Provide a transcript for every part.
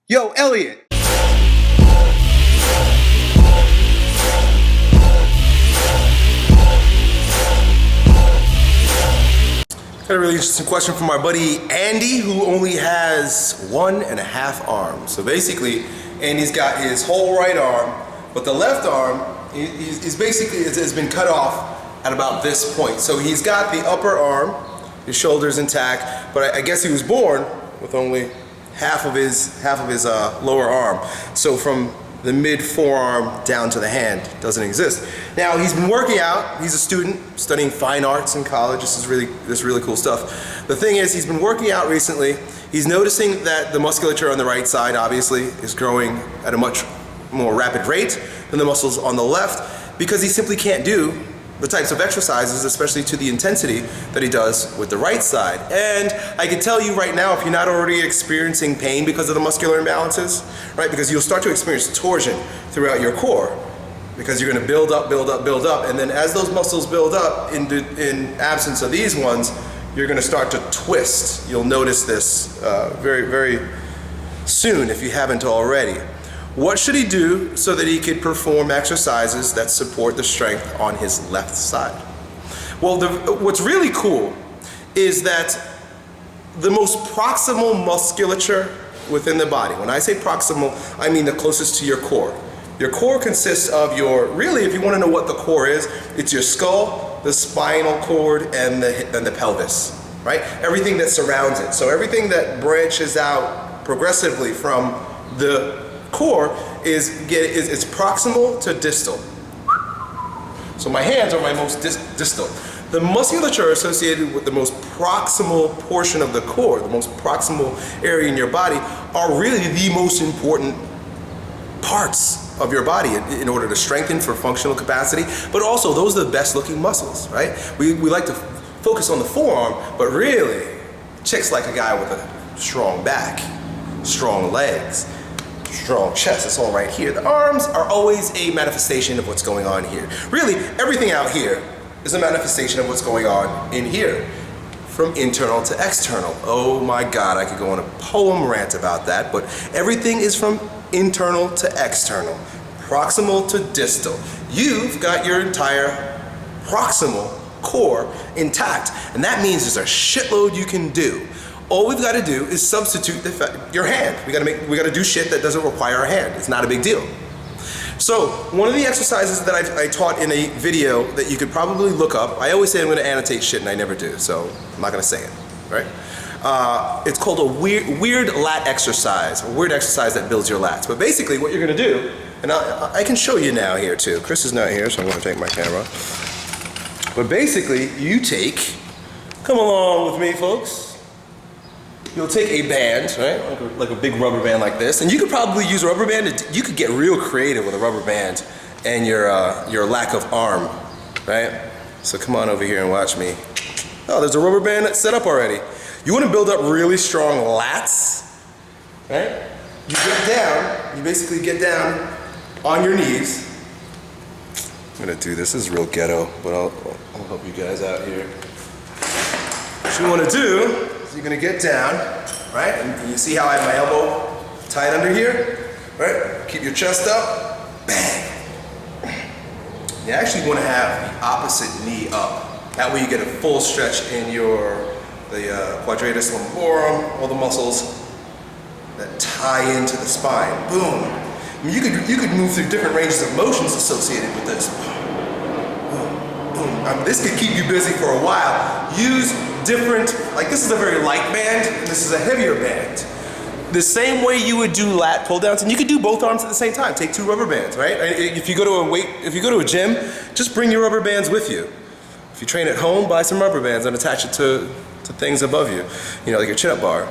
Yo, Elliot! Got a really interesting question from our buddy Andy, who only has 1.5 arms. So basically, Andy's got his whole right arm, but the left arm is basically has been cut off at about this point. So he's got the upper arm, his shoulders intact, but I guess he was born with only half of his lower arm. So from the mid forearm down to the hand doesn't exist. Now he's been working out. He's a student studying fine arts in college. This is really cool stuff. The thing is, he's been working out recently. He's noticing that the musculature on the right side obviously is growing at a much more rapid rate than the muscles on the left, because he simply can't do the types of exercises, especially to the intensity that he does with the right side. And I can tell you right now, if you're not already experiencing pain because of the muscular imbalances, right? Because you'll start to experience torsion throughout your core, because you're gonna build up, and then as those muscles build up, in absence of these ones, you're gonna start to twist. You'll notice this very, very soon if you haven't already. What should he do so that he could perform exercises that support the strength on his left side? Well, what's really cool is that the most proximal musculature within the body, when I say proximal, I mean the closest to your core. Your core consists of really, if you want to know what the core is, it's your skull, the spinal cord, and the pelvis, right? Everything that surrounds it. So everything that branches out progressively from the core is proximal to distal. So my hands are my most distal. The musculature associated with the most proximal portion of the core, the most proximal area in your body, are really the most important parts of your body in order to strengthen for functional capacity, but also those are the best looking muscles, right? We like to focus on the forearm, but really, chicks like a guy with a strong back, strong legs, strong chest. It's all right here. The arms are always a manifestation of what's going on here. Really, everything out here is a manifestation of what's going on in here, from internal to external. Oh my God, I could go on a poem rant about that, but everything is from internal to external, proximal to distal. You've got your entire proximal core intact, and that means there's a shitload you can do. All we've got to do is substitute your hand. We got to do shit that doesn't require a hand. It's not a big deal. So one of the exercises that I taught in a video that you could probably look up. I always say I'm going to annotate shit, and I never do, so I'm not going to say it. Right? It's called a weird lat exercise, a weird exercise that builds your lats. But basically, what you're going to do, and I can show you now here too. Chris is not here, so I'm going to take my camera. But basically, come along with me, folks. You'll take a band, right? Like a big rubber band like this, and you could probably use a rubber band. You could get real creative with a rubber band and your lack of arm, right? So come on over here and watch me. Oh, there's a rubber band that's set up already. You want to build up really strong lats, right? You basically get down on your knees. I'm gonna do this. This is real ghetto, but I'll help you guys out here. What you want to do, you're gonna get down, right? And you see how I have my elbow tied under here, right? Keep your chest up, bang. You actually want to have the opposite knee up. That way you get a full stretch in the quadratus lumborum, all the muscles that tie into the spine. Boom. I mean, you could move through different ranges of motions associated with this. Boom, boom. This could keep you busy for a while. Use different, like this is a very light band, and this is a heavier band. The same way you would do lat pull downs, and you could do both arms at the same time. Take 2 rubber bands, right? If you go to a gym, just bring your rubber bands with you. If you train at home, buy some rubber bands and attach it to things above you. You know, like your chin-up bar.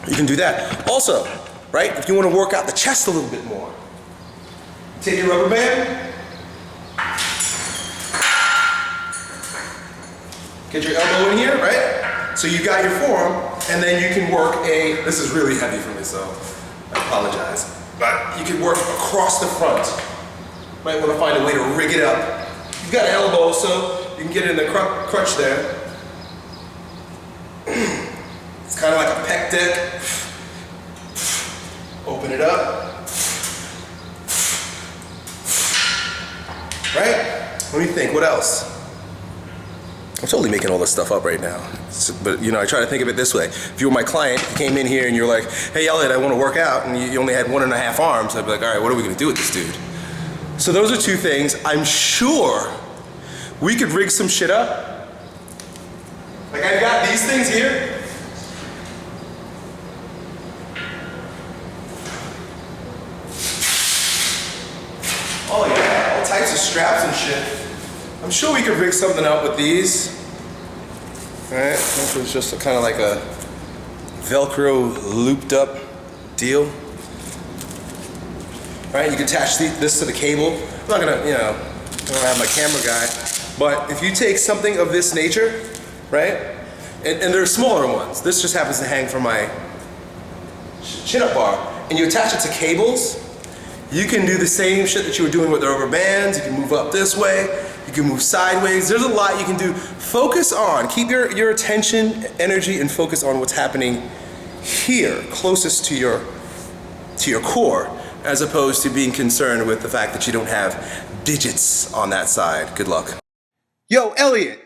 You can do that. Also, right, if you want to work out the chest a little bit more, take your rubber band, get your elbow in here, right? So you got your forearm, and then you can work this is really heavy for me, so I apologize. But you can work across the front. Might want to find a way to rig it up. You've got an elbow, so you can get in the crutch there. It's kind of like a pec deck. Open it up. Right? Let me think, what else? I'm totally making all this stuff up right now. But you know, I try to think of it this way. If you were my client, you came in here and you're like, hey Elliot, I want to work out, and you only had 1.5 arms, I'd be like, all right, what are we gonna do with this dude? So those are two things. I'm sure we could rig some shit up. Like I've got these things here. Oh yeah, all types of straps and shit. I'm sure we could rig something up with these. All right, this was just kind of like a Velcro looped up deal. All right, you can attach this to the cable. I'm not gonna, you know, I don't have my camera guy, but if you take something of this nature, right, and there are smaller ones. This just happens to hang from my chin-up bar, and you attach it to cables, you can do the same shit that you were doing with the rubber bands. You can move up this way. You can move sideways. There's a lot you can do. Focus on, keep your attention, energy, and focus on what's happening here, closest to your core, as opposed to being concerned with the fact that you don't have digits on that side. Good luck. Yo, Elliot.